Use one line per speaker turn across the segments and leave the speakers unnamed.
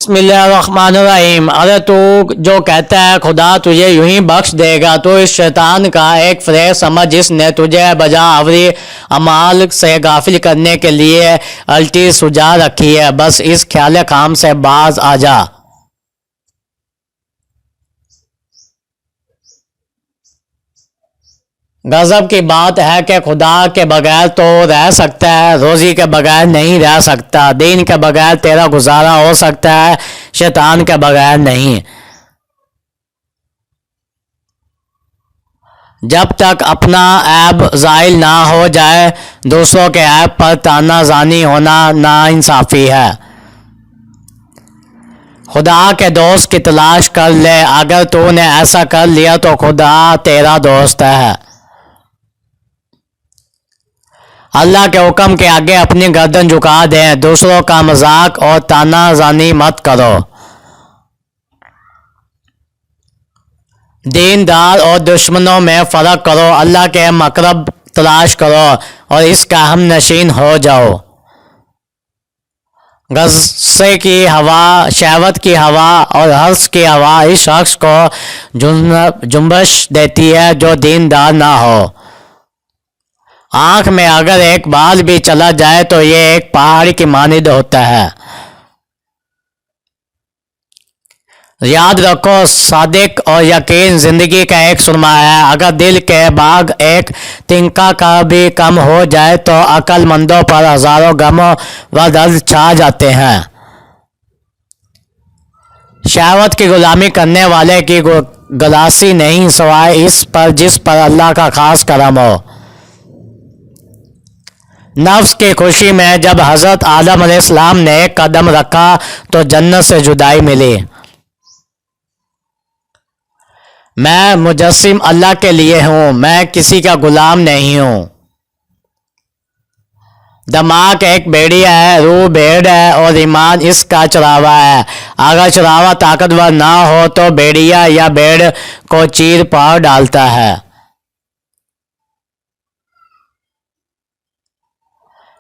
بسم اللہ الرحمن الرحیم۔ ارے تو جو کہتا ہے خدا تجھے یوں ہی بخش دے گا، تو اس شیطان کا ایک فریب سمجھ جس نے تجھے بجا آوری اعمال سے غافل کرنے کے لیے الٹی سجا رکھی ہے۔ بس اس خیال خام سے باز آ جا۔ غضب کی بات ہے کہ خدا کے بغیر تو رہ سکتا ہے، روزی کے بغیر نہیں رہ سکتا، دین کے بغیر تیرا گزارا ہو سکتا ہے، شیطان کے بغیر نہیں۔ جب تک اپنا عیب زائل نہ ہو جائے، دوسروں کے عیب پر طعنہ زنی ہونا ناانصافی ہے۔ خدا کے دوست کی تلاش کر لے، اگر تو نے ایسا کر لیا تو خدا تیرا دوست ہے۔ اللہ کے حکم کے آگے اپنی گردن جھکا دیں، دوسروں کا مذاق اور طعنہ زنی مت کرو۔ دیندار اور دشمنوں میں فرق کرو، اللہ کے مقرب تلاش کرو اور اس کا ہم نشین ہو جاؤ۔ غصے کی ہوا، شہوت کی ہوا اور حرص کی ہوا اس شخص کو جنبش دیتی ہے جو دیندار نہ ہو۔ آنکھ میں اگر ایک بال بھی چلا جائے تو یہ ایک پہاڑ کی مانند ہوتا ہے۔ یاد رکھو، صدق اور یقین زندگی کا ایک سرمایہ ہے۔ اگر دل کے باغ ایک تنکا کا بھی کم ہو جائے تو عقل مندوں پر ہزاروں غم و درد چھا جاتے ہیں۔ شہوت کی غلامی کرنے والے کی گلاسی نہیں سوائے اس پر جس پر اللہ کا خاص کرم ہو۔ نفس کی خوشی میں جب حضرت آدم علیہ السلام نے ایک قدم رکھا تو جنت سے جدائی ملی۔ میں مجسم اللہ کے لیے ہوں، میں کسی کا غلام نہیں ہوں۔ دماغ ایک بھیڑیا ہے، روح بھیڑ ہے اور ایمان اس کا چراوا ہے۔ اگر چراوا طاقتور نہ ہو تو بھیڑیا یا بھیڑ کو چیر پاڑ ڈالتا ہے۔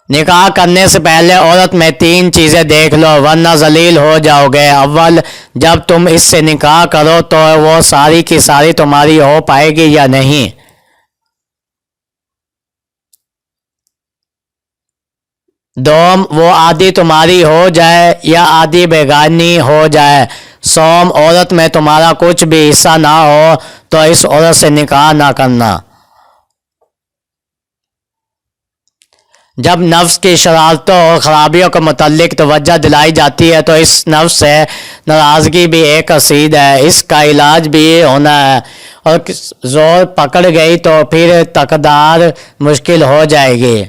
نکاح کرنے سے پہلے عورت میں 3 چیزیں دیکھ لو ورنہ ذلیل ہو جاؤ گے۔ اول، جب تم اس سے نکاح کرو تو وہ ساری کی ساری تمہاری ہو پائے گی یا نہیں۔ دوم، وہ آدھی تمہاری ہو جائے یا آدھی بیگانی ہو جائے۔ سوم، عورت میں تمہارا کچھ بھی حصہ نہ ہو تو اس عورت سے نکاح نہ کرنا۔ جب نفس کی شرارتوں اور خرابیوں کے متعلق توجہ دلائی جاتی ہے تو اس نفس سے ناراضگی بھی ایک رسید ہے، اس کا علاج بھی ہونا ہے، اور زور پکڑ گئی تو پھر تقدار مشکل ہو جائے گی۔